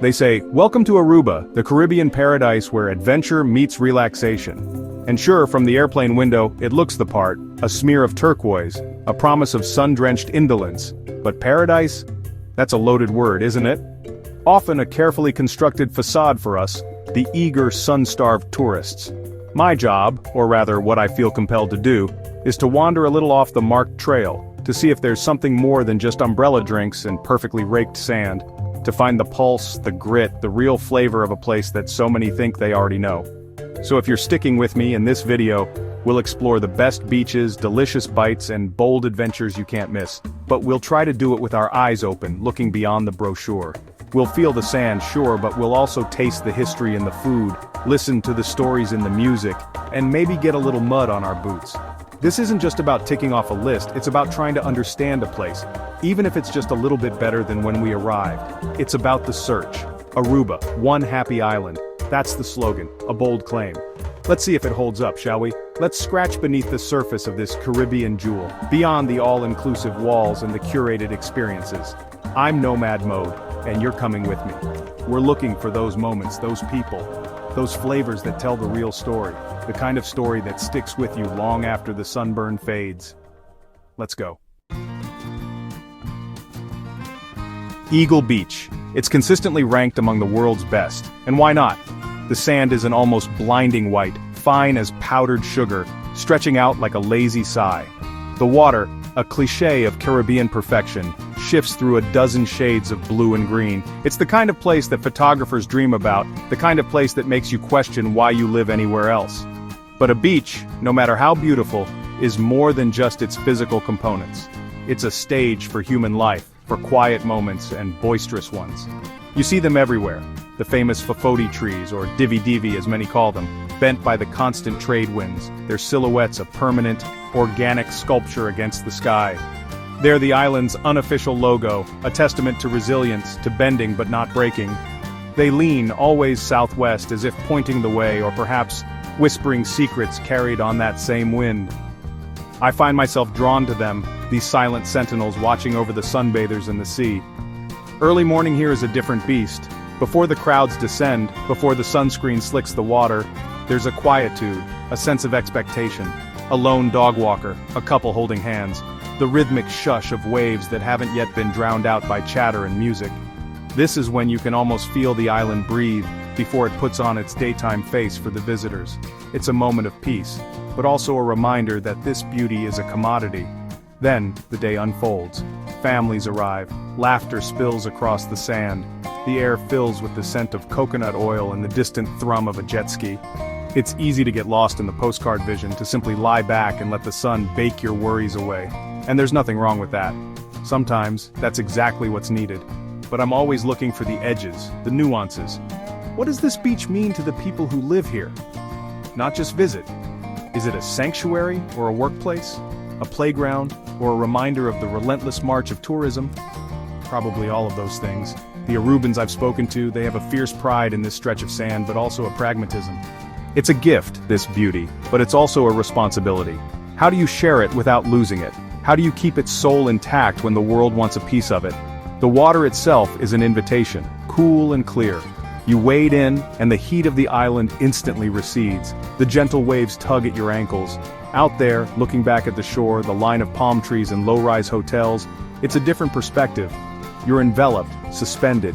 They say, "Welcome to Aruba, the Caribbean paradise where adventure meets relaxation." And sure, from the airplane window, it looks the part, a smear of turquoise, a promise of sun-drenched indolence. But paradise? That's a loaded word, isn't it? Often a carefully constructed facade for us, the eager, sun-starved tourists. My job, or rather what I feel compelled to do, is to wander a little off the marked trail, to see if there's something more than just umbrella drinks and perfectly raked sand, to find the pulse, the grit, the real flavor of a place that so many think they already know. So if you're sticking with me in this video, we'll explore the best beaches, delicious bites, and bold adventures you can't miss. But we'll try to do it with our eyes open, looking beyond the brochure. We'll feel the sand, sure, but we'll also taste the history in the food, listen to the stories in the music, and maybe get a little mud on our boots. This isn't just about ticking off a list, it's about trying to understand a place, even if it's just a little bit better than when we arrived. It's about the search. Aruba, one happy island. That's the slogan, a bold claim. Let's see if it holds up, shall we? Let's scratch beneath the surface of this Caribbean jewel, beyond the all-inclusive walls and the curated experiences. I'm Nomad Mode, and you're coming with me. We're looking for those moments, those people, those flavors that tell the real story, the kind of story that sticks with you long after the sunburn fades. Let's go. Eagle Beach. It's consistently ranked among the world's best, and why not? The sand is an almost blinding white, fine as powdered sugar, stretching out like a lazy sigh. The water, a cliché of Caribbean perfection, shifts through a dozen shades of blue and green. It's the kind of place that photographers dream about, the kind of place that makes you question why you live anywhere else. But a beach, no matter how beautiful, is more than just its physical components. It's a stage for human life, for quiet moments and boisterous ones. You see them everywhere, the famous fafoti trees, or divi-divi as many call them, bent by the constant trade winds, their silhouettes a permanent, organic sculpture against the sky. They're the island's unofficial logo, a testament to resilience, to bending but not breaking. They lean always southwest as if pointing the way, or perhaps whispering secrets carried on that same wind. I find myself drawn to them, these silent sentinels watching over the sunbathers and the sea. Early morning here is a different beast. Before the crowds descend, before the sunscreen slicks the water, there's a quietude, a sense of expectation. A lone dog walker, a couple holding hands, the rhythmic shush of waves that haven't yet been drowned out by chatter and music. This is when you can almost feel the island breathe, before it puts on its daytime face for the visitors. It's a moment of peace, but also a reminder that this beauty is a commodity. Then, the day unfolds. Families arrive, laughter spills across the sand, the air fills with the scent of coconut oil and the distant thrum of a jet ski. It's easy to get lost in the postcard vision, to simply lie back and let the sun bake your worries away. And there's nothing wrong with that. Sometimes, that's exactly what's needed. But I'm always looking for the edges, the nuances. What does this beach mean to the people who live here? Not just visit. Is it a sanctuary or a workplace? A playground, or a reminder of the relentless march of tourism? Probably all of those things. The Arubans I've spoken to, they have a fierce pride in this stretch of sand, but also a pragmatism. It's a gift, this beauty, but it's also a responsibility. How do you share it without losing it? How do you keep its soul intact when the world wants a piece of it? The water itself is an invitation, cool and clear. You wade in, and the heat of the island instantly recedes. The gentle waves tug at your ankles. Out there, looking back at the shore, the line of palm trees and low-rise hotels, it's a different perspective. You're enveloped, suspended.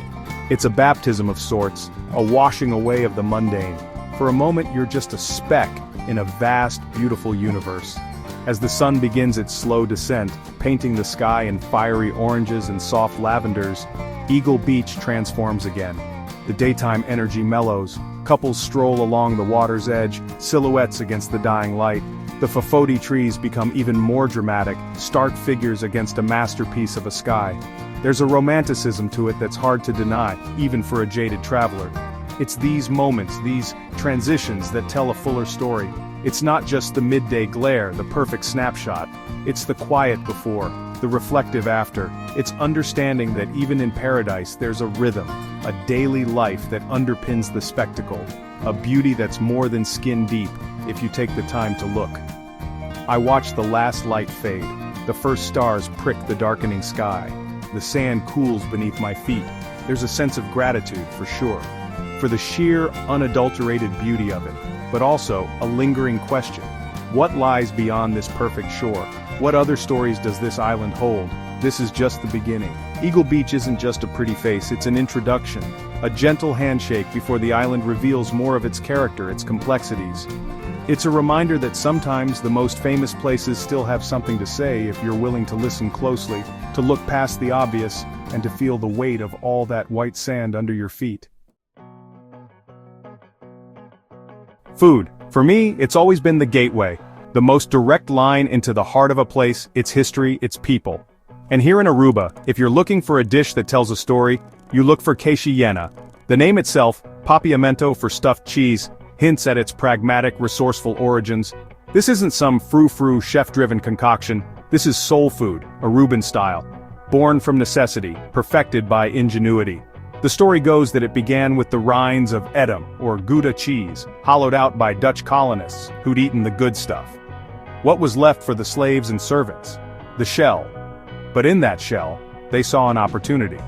It's a baptism of sorts, a washing away of the mundane. For a moment, you're just a speck in a vast, beautiful universe. As the sun begins its slow descent, painting the sky in fiery oranges and soft lavenders, Eagle Beach transforms again. The daytime energy mellows, couples stroll along the water's edge, silhouettes against the dying light. The fafoti trees become even more dramatic, stark figures against a masterpiece of a sky. There's a romanticism to it that's hard to deny, even for a jaded traveler. It's these moments, these transitions that tell a fuller story. It's not just the midday glare, the perfect snapshot. It's the quiet before, the reflective after. It's understanding that even in paradise there's a rhythm, a daily life that underpins the spectacle, a beauty that's more than skin deep, if you take the time to look. I watch the last light fade, the first stars prick the darkening sky. The sand cools beneath my feet, there's a sense of gratitude, for sure, for the sheer, unadulterated beauty of it, but also a lingering question. What lies beyond this perfect shore? What other stories does this island hold? This is just the beginning. Eagle Beach isn't just a pretty face, it's an introduction. A gentle handshake before the island reveals more of its character, its complexities. It's a reminder that sometimes the most famous places still have something to say if you're willing to listen closely, to look past the obvious, and to feel the weight of all that white sand under your feet. Food. For me, it's always been the gateway. The most direct line into the heart of a place, its history, its people. And here in Aruba, if you're looking for a dish that tells a story, you look for quesilena. The name itself, papiamento for stuffed cheese, hints at its pragmatic, resourceful origins. This isn't some frou-frou, chef-driven concoction. This is soul food, Aruban style. Born from necessity, perfected by ingenuity. The story goes that it began with the rinds of Edam, or Gouda cheese, hollowed out by Dutch colonists who'd eaten the good stuff. What was left for the slaves and servants? The shell. But in that shell, they saw an opportunity.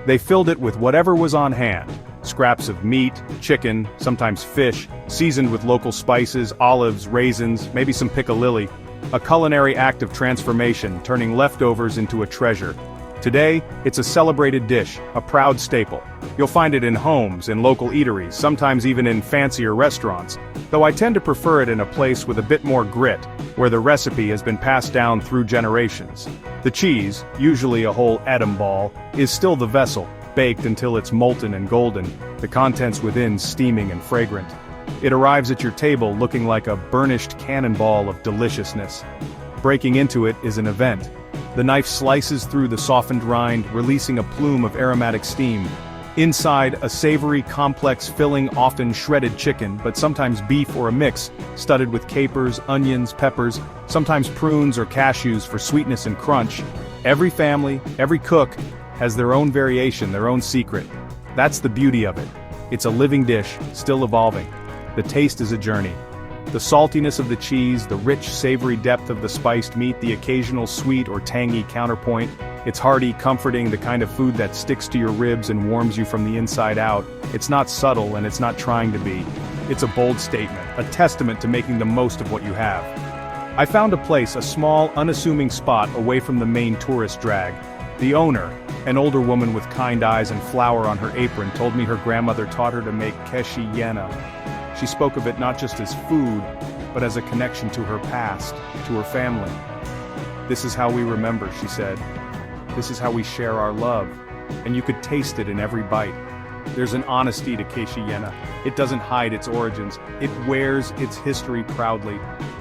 They filled it with whatever was on hand. Scraps of meat, chicken, sometimes fish, seasoned with local spices, olives, raisins, maybe some piccalilli. A culinary act of transformation, turning leftovers into a treasure. Today, it's a celebrated dish, a proud staple. You'll find it in homes, in local eateries, sometimes even in fancier restaurants, though I tend to prefer it in a place with a bit more grit, where the recipe has been passed down through generations. The cheese, usually a whole Edam ball, is still the vessel, baked until it's molten and golden, the contents within steaming and fragrant. It arrives at your table looking like a burnished cannonball of deliciousness. Breaking into it is an event. The knife slices through the softened rind, releasing a plume of aromatic steam. Inside, a savory, complex filling, often shredded chicken, but sometimes beef or a mix, studded with capers, onions, peppers, sometimes prunes or cashews for sweetness and crunch. Every family, every cook, has their own variation, their own secret. That's the beauty of it. It's a living dish, still evolving. The taste is a journey. The saltiness of the cheese, the rich, savory depth of the spiced meat, the occasional sweet or tangy counterpoint. It's hearty, comforting, the kind of food that sticks to your ribs and warms you from the inside out. It's not subtle and it's not trying to be. It's a bold statement, a testament to making the most of what you have. I found a place, a small, unassuming spot away from the main tourist drag. The owner, an older woman with kind eyes and flour on her apron, told me her grandmother taught her to make quesilena. She spoke of it not just as food, but as a connection to her past, to her family. This is how we remember, she said. This is how we share our love, and you could taste it in every bite. There's an honesty to quesilena. It doesn't hide its origins. It wears its history proudly.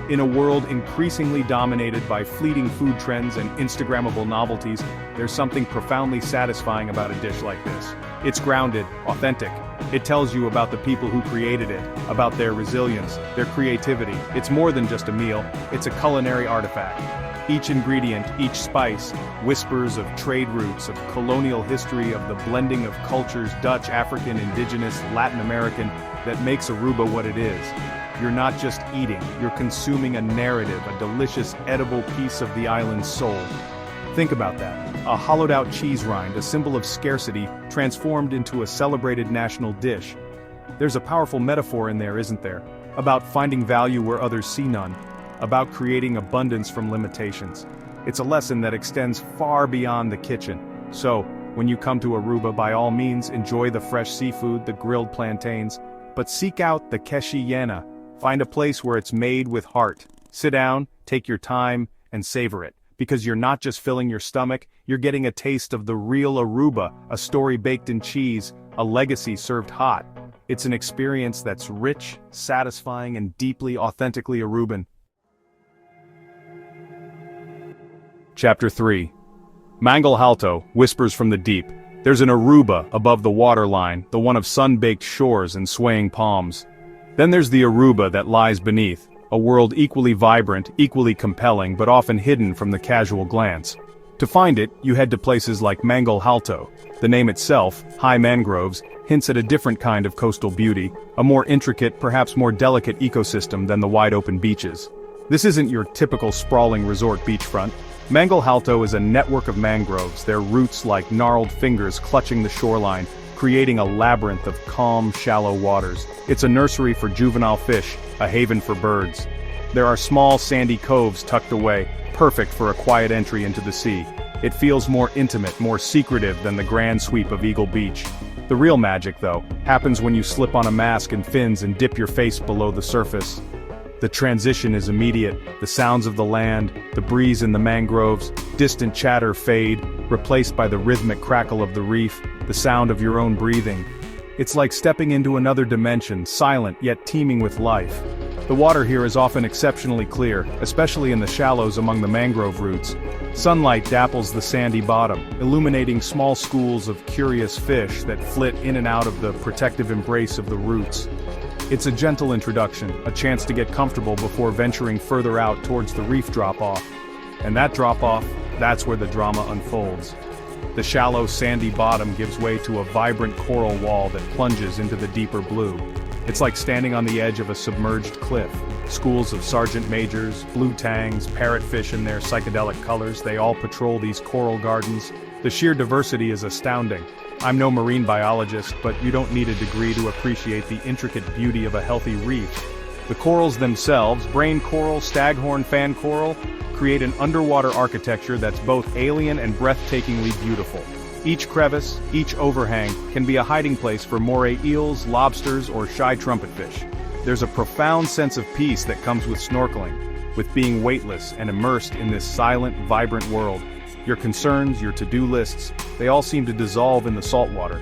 In a world increasingly dominated by fleeting food trends and Instagrammable novelties, there's something profoundly satisfying about a dish like this. It's grounded, authentic. It tells you about the people who created it, about their resilience, their creativity. It's more than just a meal, it's a culinary artifact. Each ingredient, each spice, whispers of trade routes, of colonial history, of the blending of cultures, Dutch, African, indigenous, Latin American, that makes Aruba what it is. You're not just eating, you're consuming a narrative, a delicious, edible piece of the island's soul. Think about that. A hollowed-out cheese rind, a symbol of scarcity, transformed into a celebrated national dish. There's a powerful metaphor in there, isn't there? About finding value where others see none. About creating abundance from limitations. It's a lesson that extends far beyond the kitchen. So, when you come to Aruba, by all means, enjoy the fresh seafood, the grilled plantains, but seek out the quesilena. Find a place where it's made with heart. Sit down, take your time, and savor it. Because you're not just filling your stomach, you're getting a taste of the real Aruba, a story baked in cheese, a legacy served hot. It's an experience that's rich, satisfying, and deeply, authentically Aruban. Chapter 3. Mangal Halto, Whispers from the Deep. There's an Aruba above the waterline, the one of sun-baked shores and swaying palms. Then there's the Aruba that lies beneath, a world equally vibrant, equally compelling, but often hidden from the casual glance. To find it, you head to places like Mangal Halto. The name itself, high mangroves, hints at a different kind of coastal beauty, a more intricate, perhaps more delicate ecosystem than the wide-open beaches. This isn't your typical sprawling resort beachfront. Manglehalto is a network of mangroves, their roots like gnarled fingers clutching the shoreline, creating a labyrinth of calm, shallow waters. It's a nursery for juvenile fish, a haven for birds. There are small sandy coves tucked away, perfect for a quiet entry into the sea. It feels more intimate, more secretive than the grand sweep of Eagle Beach. The real magic, though, happens when you slip on a mask and fins and dip your face below the surface. The transition is immediate, the sounds of the land, the breeze in the mangroves, distant chatter fade, replaced by the rhythmic crackle of the reef, the sound of your own breathing. It's like stepping into another dimension, silent yet teeming with life. The water here is often exceptionally clear, especially in the shallows among the mangrove roots. Sunlight dapples the sandy bottom, illuminating small schools of curious fish that flit in and out of the protective embrace of the roots. It's a gentle introduction, a chance to get comfortable before venturing further out towards the reef drop-off. And that drop-off, that's where the drama unfolds. The shallow sandy bottom gives way to a vibrant coral wall that plunges into the deeper blue. It's like standing on the edge of a submerged cliff. Schools of sergeant majors, blue tangs, parrotfish in their psychedelic colors, they all patrol these coral gardens. The sheer diversity is astounding. I'm no marine biologist, but you don't need a degree to appreciate the intricate beauty of a healthy reef. The corals themselves, brain coral, staghorn fan coral, create an underwater architecture that's both alien and breathtakingly beautiful. Each crevice, each overhang, can be a hiding place for moray eels, lobsters, or shy trumpetfish. There's a profound sense of peace that comes with snorkeling, with being weightless and immersed in this silent, vibrant world. Your concerns, your to-do lists, they all seem to dissolve in the salt water.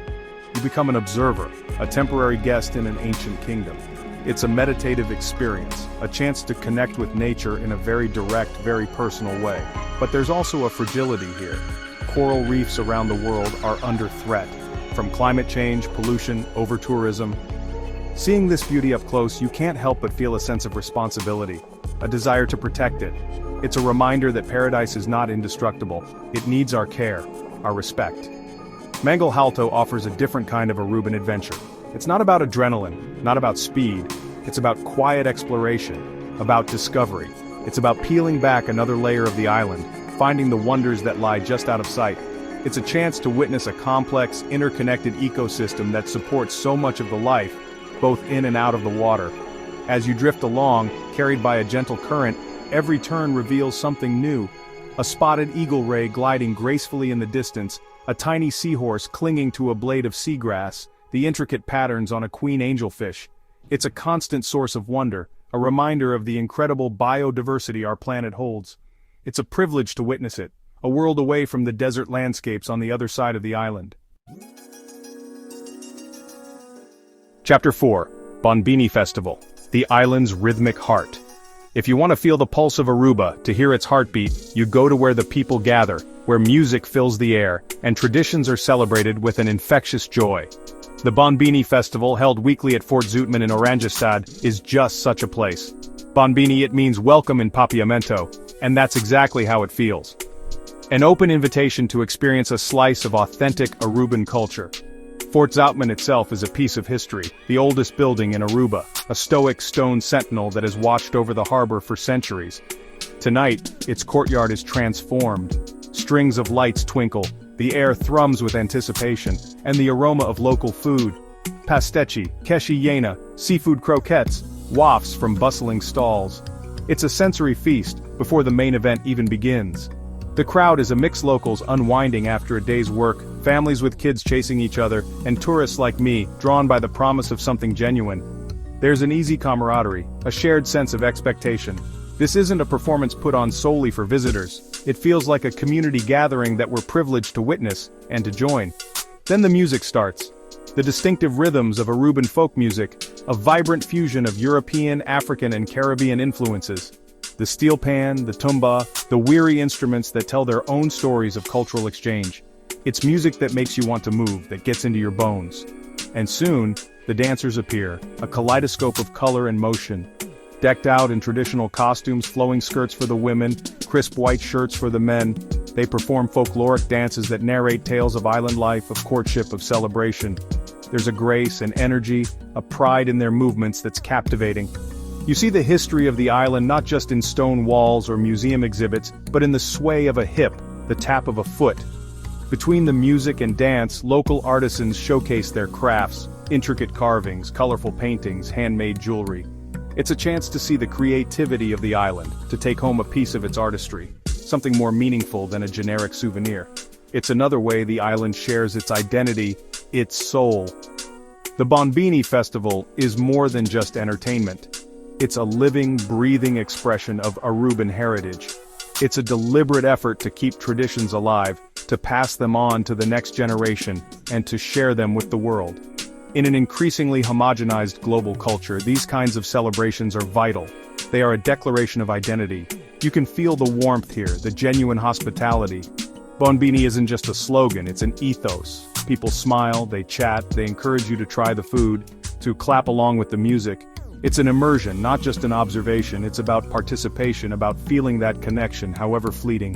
You become an observer, a temporary guest in an ancient kingdom. It's a meditative experience, a chance to connect with nature in a very direct, very personal way. But there's also a fragility here. Coral reefs around the world are under threat, from climate change, pollution, over-tourism. Seeing this beauty up close, you can't help but feel a sense of responsibility, a desire to protect it. It's a reminder that paradise is not indestructible. It needs our care, our respect. Manglehalto offers a different kind of Aruban adventure. It's not about adrenaline, not about speed. It's about quiet exploration, about discovery. It's about peeling back another layer of the island, finding the wonders that lie just out of sight. It's a chance to witness a complex, interconnected ecosystem that supports so much of the life, both in and out of the water. As you drift along, carried by a gentle current, every turn reveals something new. A spotted eagle ray gliding gracefully in the distance, a tiny seahorse clinging to a blade of seagrass, the intricate patterns on a queen angelfish. It's a constant source of wonder, a reminder of the incredible biodiversity our planet holds. It's a privilege to witness it, a world away from the desert landscapes on the other side of the island. Chapter 4. Bonbini Festival, the island's rhythmic heart. If you want to feel the pulse of Aruba, to hear its heartbeat, you go to where the people gather, where music fills the air, and traditions are celebrated with an infectious joy. The Bonbini Festival, held weekly at Fort Zoutman in Oranjestad, is just such a place. Bonbini, it means welcome in Papiamento, and that's exactly how it feels. An open invitation to experience a slice of authentic Aruban culture. Fort Zoutman itself is a piece of history, the oldest building in Aruba, a stoic stone sentinel that has watched over the harbor for centuries. Tonight, its courtyard is transformed. Strings of lights twinkle, the air thrums with anticipation, and the aroma of local food, pastechi, keshi yena, seafood croquettes, wafts from bustling stalls. It's a sensory feast before the main event even begins. The crowd is a mix, locals unwinding after a day's work, families with kids chasing each other, and tourists like me, drawn by the promise of something genuine. There's an easy camaraderie, a shared sense of expectation. This isn't a performance put on solely for visitors. It feels like a community gathering that we're privileged to witness and to join. Then the music starts. The distinctive rhythms of Aruban folk music, a vibrant fusion of European, African, and Caribbean influences. The steel pan, the tumba, the weary instruments that tell their own stories of cultural exchange. It's music that makes you want to move, that gets into your bones. And soon, the dancers appear, a kaleidoscope of color and motion. Decked out in traditional costumes, flowing skirts for the women, crisp white shirts for the men, they perform folkloric dances that narrate tales of island life, of courtship, of celebration. There's a grace, an energy, a pride in their movements that's captivating. You see the history of the island not just in stone walls or museum exhibits, but in the sway of a hip, the tap of a foot. Between the music and dance, local artisans showcase their crafts, intricate carvings, colorful paintings, handmade jewelry. It's a chance to see the creativity of the island, to take home a piece of its artistry, something more meaningful than a generic souvenir. It's another way the island shares its identity, its soul. The Bonbini Festival is more than just entertainment. It's a living, breathing expression of Aruban heritage. It's a deliberate effort to keep traditions alive, to pass them on to the next generation, and to share them with the world. In an increasingly homogenized global culture, these kinds of celebrations are vital. They are a declaration of identity. You can feel the warmth here, the genuine hospitality. Bonbini isn't just a slogan, it's an ethos. People smile, they chat, they encourage you to try the food, to clap along with the music. It's an immersion, not just an observation. It's about participation, about feeling that connection, however fleeting.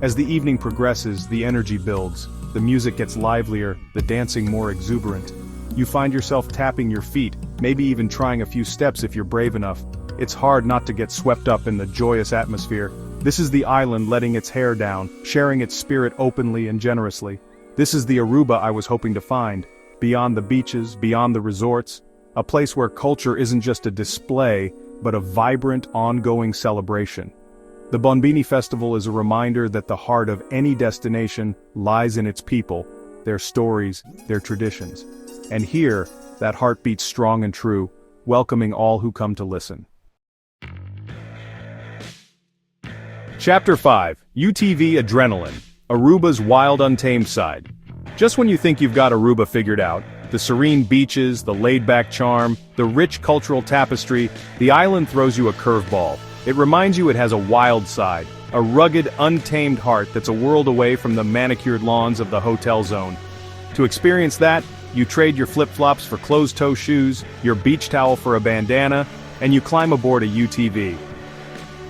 As the evening progresses, the energy builds, the music gets livelier, the dancing more exuberant. You find yourself tapping your feet, maybe even trying a few steps if you're brave enough. It's hard not to get swept up in the joyous atmosphere. This is the island letting its hair down, sharing its spirit openly and generously. This is the Aruba I was hoping to find, beyond the beaches, beyond the resorts, a place where culture isn't just a display, but a vibrant, ongoing celebration. The Bonbini Festival is a reminder that the heart of any destination lies in its people, their stories, their traditions. And here, that heart beats strong and true, welcoming all who come to listen. Chapter 5, UTV Adrenaline, Aruba's Wild Untamed Side. Just when you think you've got Aruba figured out, the serene beaches, the laid-back charm, the rich cultural tapestry, the island throws you a curveball. It reminds you it has a wild side, a rugged, untamed heart that's a world away from the manicured lawns of the hotel zone. To experience that, you trade your flip-flops for closed-toe shoes, your beach towel for a bandana, and you climb aboard a UTV.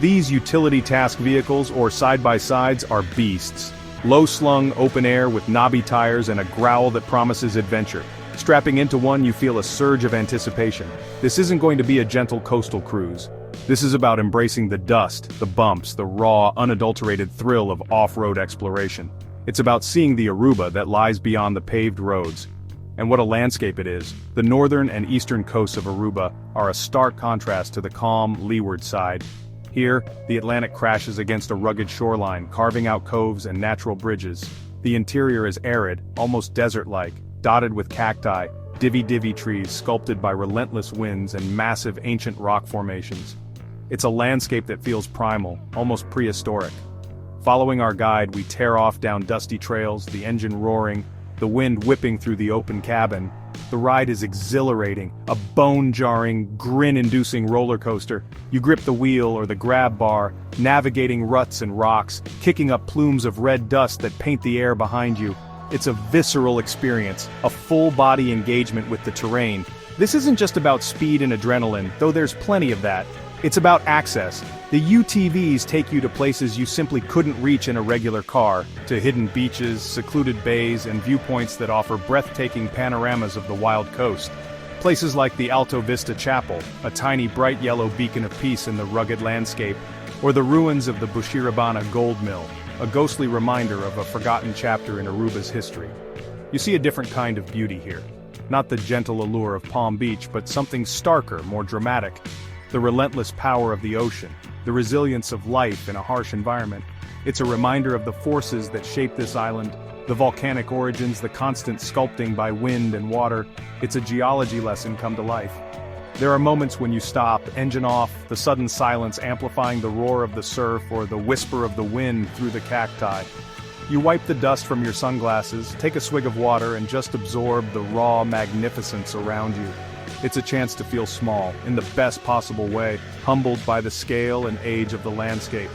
These utility task vehicles, or side-by-sides, are beasts. Low-slung, open air with knobby tires and a growl that promises adventure. Strapping into one, you feel a surge of anticipation. This isn't going to be a gentle coastal cruise. This is about embracing the dust, the bumps, the raw, unadulterated thrill of off-road exploration. It's about seeing the Aruba that lies beyond the paved roads. And what a landscape it is. The northern and eastern coasts of Aruba are a stark contrast to the calm, leeward side. Here, the Atlantic crashes against a rugged shoreline, carving out coves and natural bridges. The interior is arid, almost desert-like, dotted with cacti, divvy trees sculpted by relentless winds and massive ancient rock formations. It's a landscape that feels primal, almost prehistoric. Following our guide, we tear off down dusty trails, the engine roaring, the wind whipping through the open cabin. The ride is exhilarating, a bone-jarring, grin-inducing roller coaster. You grip the wheel or the grab bar, navigating ruts and rocks, kicking up plumes of red dust that paint the air behind you. It's a visceral experience, a full-body engagement with the terrain. This isn't just about speed and adrenaline, though there's plenty of that. It's about access. The UTVs take you to places you simply couldn't reach in a regular car, to hidden beaches, secluded bays, and viewpoints that offer breathtaking panoramas of the wild coast. Places like the Alto Vista Chapel, a tiny bright yellow beacon of peace in the rugged landscape, or the ruins of the Bushirabana gold mill, a ghostly reminder of a forgotten chapter in Aruba's history. You see a different kind of beauty here. Not the gentle allure of Palm Beach, but something starker, more dramatic. The relentless power of the ocean, the resilience of life in a harsh environment. It's a reminder of the forces that shape this island, the volcanic origins, the constant sculpting by wind and water. It's a geology lesson come to life. There are moments when you stop, engine off, the sudden silence amplifying the roar of the surf or the whisper of the wind through the cacti. You wipe the dust from your sunglasses, take a swig of water, and just absorb the raw magnificence around you. It's a chance to feel small, in the best possible way, humbled by the scale and age of the landscape.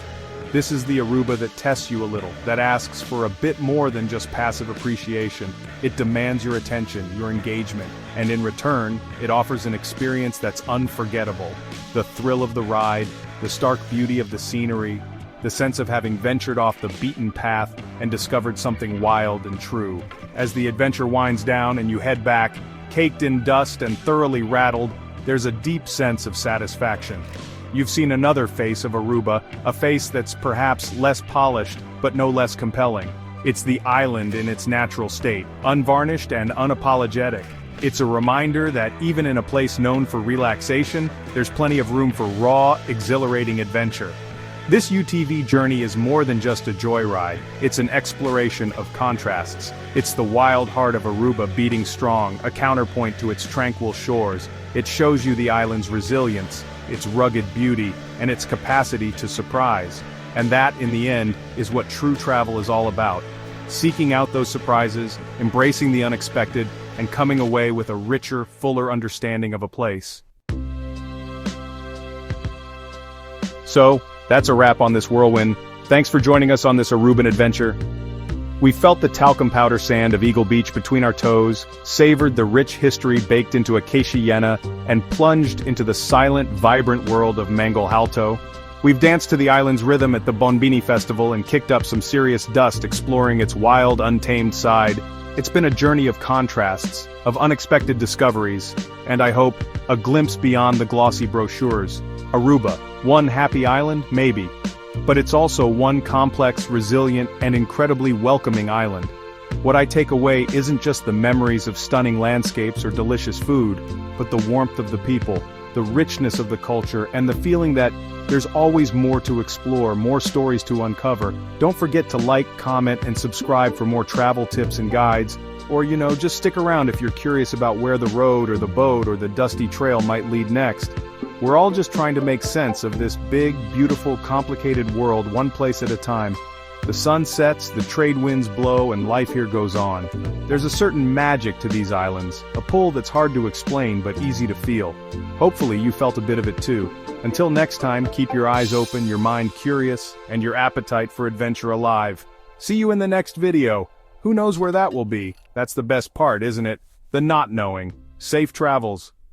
This is the Aruba that tests you a little, that asks for a bit more than just passive appreciation. It demands your attention, your engagement, and in return, it offers an experience that's unforgettable. The thrill of the ride, the stark beauty of the scenery, the sense of having ventured off the beaten path and discovered something wild and true. As the adventure winds down and you head back, caked in dust and thoroughly rattled, there's a deep sense of satisfaction. You've seen another face of Aruba, a face that's perhaps less polished, but no less compelling. It's the island in its natural state, unvarnished and unapologetic. It's a reminder that even in a place known for relaxation, there's plenty of room for raw, exhilarating adventure. This UTV journey is more than just a joyride, it's an exploration of contrasts. It's the wild heart of Aruba beating strong, a counterpoint to its tranquil shores. It shows you the island's resilience, its rugged beauty, and its capacity to surprise. And that, in the end, is what true travel is all about. Seeking out those surprises, embracing the unexpected, and coming away with a richer, fuller understanding of a place. So, that's a wrap on this whirlwind. Thanks for joining us on this Aruban adventure. We felt the talcum powder sand of Eagle Beach between our toes, savored the rich history baked into Acacia Yena, and plunged into the silent, vibrant world of Mangal Halto. We've danced to the island's rhythm at the Bonbini Festival and kicked up some serious dust exploring its wild, untamed side. It's been a journey of contrasts, of unexpected discoveries, and I hope, a glimpse beyond the glossy brochures. Aruba, one happy island, maybe. But it's also one complex, resilient, and incredibly welcoming island. What I take away isn't just the memories of stunning landscapes or delicious food, but the warmth of the people, the richness of the culture, and the feeling that there's always more to explore, more stories to uncover. Don't forget to like, comment, and subscribe for more travel tips and guides, or just stick around if you're curious about where the road or the boat or the dusty trail might lead next. We're all just trying to make sense of this big, beautiful, complicated world one place at a time. The sun sets, the trade winds blow, and life here goes on. There's a certain magic to these islands, a pull that's hard to explain but easy to feel. Hopefully you felt a bit of it too. Until next time, keep your eyes open, your mind curious, and your appetite for adventure alive. See you in the next video. Who knows where that will be? That's the best part, isn't it? The not knowing. Safe travels.